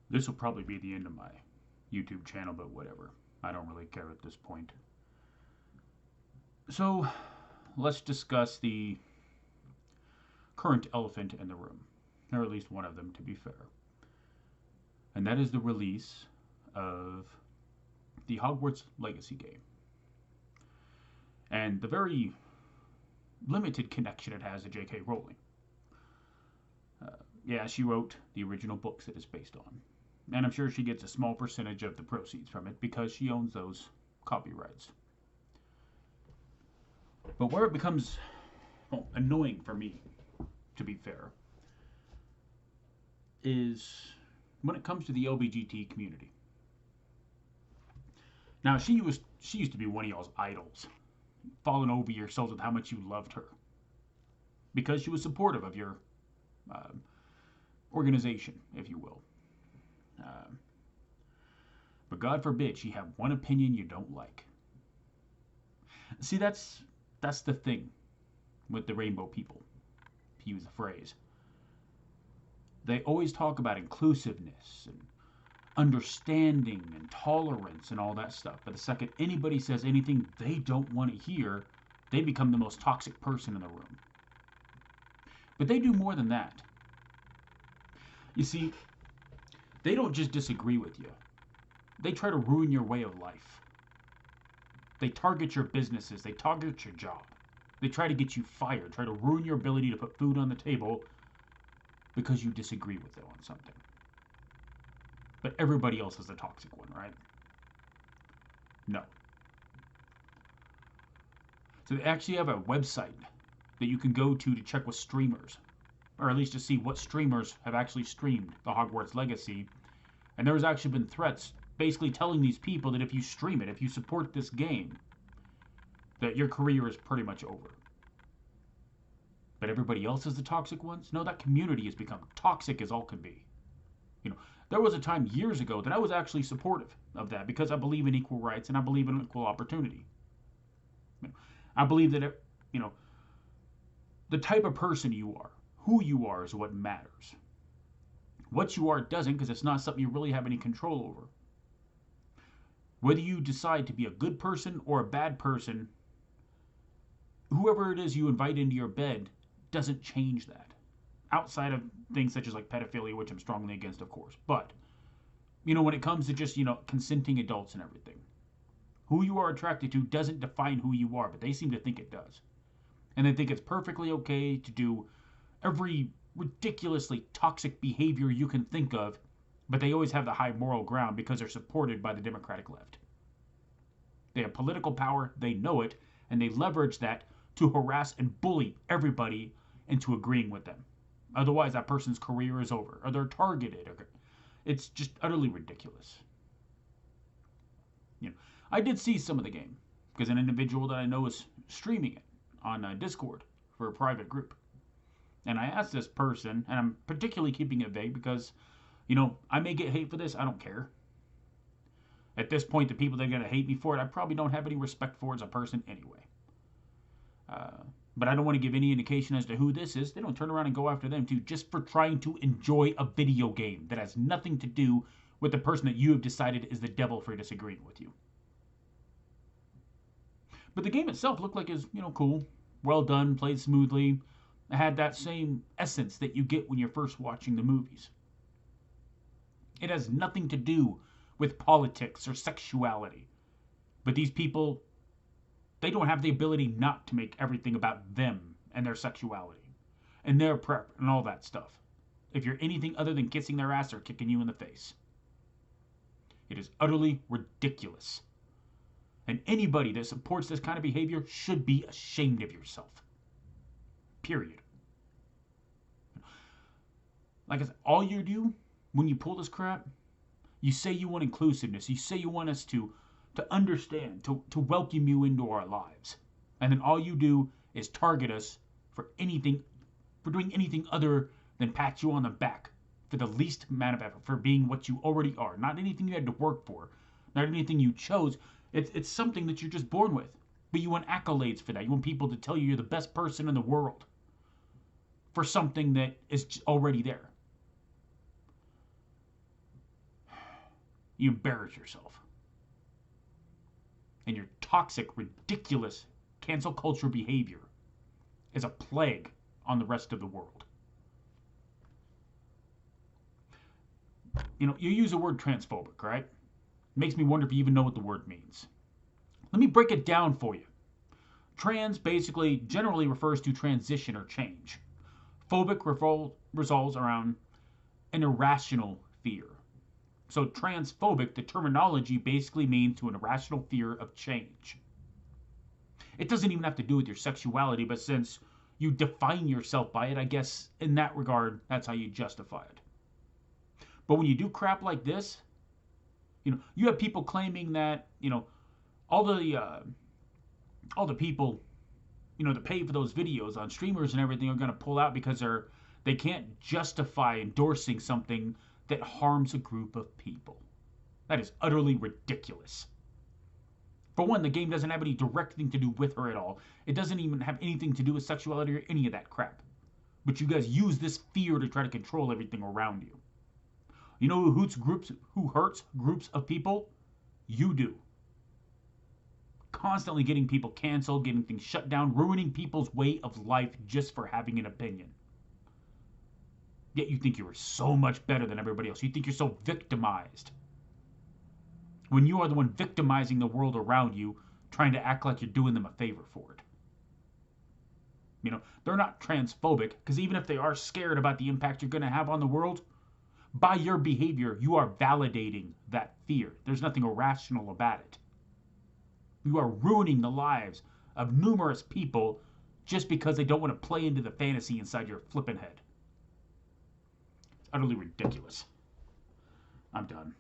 This will probably be the end of my YouTube channel, but whatever. I don't really care at this point. So, let's discuss the current elephant in the room, or at least one of them, to be fair. And that is the release of the Hogwarts Legacy game and the very limited connection it has to J.K. Rowling. Yeah, she wrote the original books that it's based on. And I'm sure she gets a small percentage of the proceeds from it because she owns those copyrights. But where it becomes, well, annoying for me, to be fair, is when it comes to the LGBT community. Now, she used to be one of y'all's idols, falling over yourselves with how much you loved her because she was supportive of your uh, organization, if you will. Uh, but God forbid she have one opinion you don't like. See, that's the thing with the rainbow people, to use the phrase. They always talk about inclusiveness and understanding and tolerance and all that stuff. But the second anybody says anything they don't want to hear, they become the most toxic person in the room. But they do more than that. You see, they don't just disagree with you, they try to ruin your way of life. They target your businesses, they target your job. They try to get you fired, try to ruin your ability to put food on the table because you disagree with them on something. But everybody else is the toxic one, right? No. So they actually have a website that you can go to check with streamers, or at least to see what streamers have actually streamed the Hogwarts Legacy. And there's actually been threats basically telling these people that if you stream it, if you support this game, that your career is pretty much over. But everybody else is the toxic ones? No, that community has become toxic as all can be. You know, there was a time years ago that I was actually supportive of that because I believe in equal rights and I believe in equal opportunity. You know, I believe that you know the type of person you are, who you are, is what matters. What you are doesn't, because it's not something you really have any control over. Whether you decide to be a good person or a bad person, whoever it is you invite into your bed doesn't change that. Outside of things such as like pedophilia, which I'm strongly against, of course. But, when it comes to just, consenting adults and everything, who you are attracted to doesn't define who you are, but they seem to think it does. And they think it's perfectly okay to do every ridiculously toxic behavior you can think of, but they always have the high moral ground because they're supported by the Democratic left. They have political power, they know it, and they leverage that to harass and bully everybody into agreeing with them. Otherwise, that person's career is over, or they're targeted. It's just utterly ridiculous. I did see some of the game because an individual that I know is streaming it on Discord for a private group. And I asked this person, and I'm particularly keeping it vague because, I may get hate for this. I don't care. At this point, the people that are going to hate me for it, I probably don't have any respect for as a person anyway. But I don't want to give any indication as to who this is. They don't turn around and go after them too, just for trying to enjoy a video game that has nothing to do with the person that you have decided is the devil for disagreeing with you. But the game itself looked like it's, cool, well done, played smoothly. It had that same essence that you get when you're first watching the movies. It has nothing to do with politics or sexuality. But these people, they don't have the ability not to make everything about them and their sexuality and their prep and all that stuff. If you're anything other than kissing their ass or kicking you in the face. It is utterly ridiculous. And anybody that supports this kind of behavior should be ashamed of yourself. Period. Like I said, all you do when you pull this crap, you say you want inclusiveness. You say you want us to understand, to welcome you into our lives. And then all you do is target us for doing anything other than pat you on the back for the least amount of effort, for being what you already are. Not anything you had to work for, not anything you chose. It's something that you're just born with. But you want accolades for that. You want people to tell you you're the best person in the world for something that is already there. you embarrass yourself. And your toxic, ridiculous cancel culture behavior is a plague on the rest of the world. You use the word transphobic, right? It makes me wonder if you even know what the word means. Let me break it down for you. Trans basically generally refers to transition or change. Phobic revolves around an irrational fear. So transphobic, the terminology basically means to an irrational fear of change. It doesn't even have to do with your sexuality, but since you define yourself by it, I guess in that regard, that's how you justify it. But when you do crap like this, you have people claiming that, all the people, that pay for those videos on streamers and everything are going to pull out because they can't justify endorsing something that harms a group of people. That is utterly ridiculous. For one, the game doesn't have any direct thing to do with her at all. It doesn't even have anything to do with sexuality or any of that crap. But you guys use this fear to try to control everything around you. You know who hurts groups of people? You do. Constantly getting people canceled, getting things shut down, ruining people's way of life just for having an opinion. Yet you think you are so much better than everybody else. You think you're so victimized. When you are the one victimizing the world around you, trying to act like you're doing them a favor for it. They're not transphobic, because even if they are scared about the impact you're going to have on the world, by your behavior, you are validating that fear. There's nothing irrational about it. You are ruining the lives of numerous people just because they don't want to play into the fantasy inside your flippin' head. It's utterly ridiculous. I'm done.